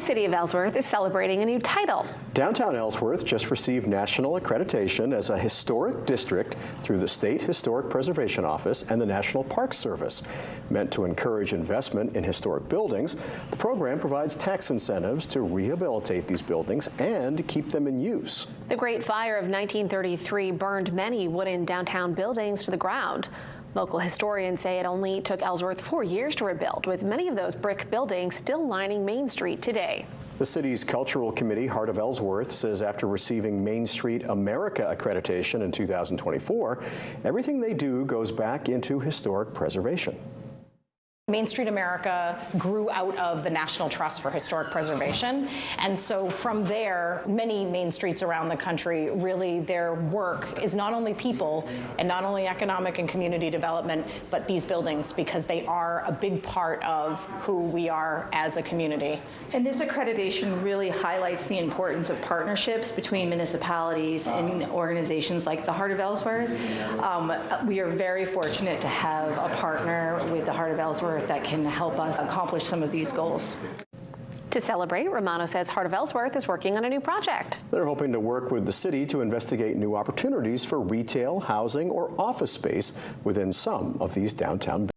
The city of Ellsworth is celebrating a new title. Downtown Ellsworth just received national accreditation as a historic district through the State Historic Preservation Office and the National Park Service. Meant to encourage investment in historic buildings, the program provides tax incentives to rehabilitate these buildings and keep them in use. The Great Fire of 1933 burned many wooden downtown buildings to the ground. Local historians say it only took Ellsworth 4 years to rebuild, with many of those brick buildings still lining Main Street today. The city's cultural committee, Heart of Ellsworth, says after receiving Main Street America accreditation in 2024, everything they do goes back into historic preservation. Main Street America grew out of the National Trust for Historic Preservation, and so from there, many main streets around the country, really their work is not only people and not only economic and community development, but these buildings, because they are a big part of who we are as a community. And this accreditation really highlights the importance of partnerships between municipalities and organizations like the Heart of Ellsworth. We are very fortunate to have a partner with the Heart of Ellsworth that can help us accomplish some of these goals. To celebrate, Romano says Heart of Ellsworth is working on a new project. They're hoping to work with the city to investigate new opportunities for retail, housing, or office space within some of these downtown buildings.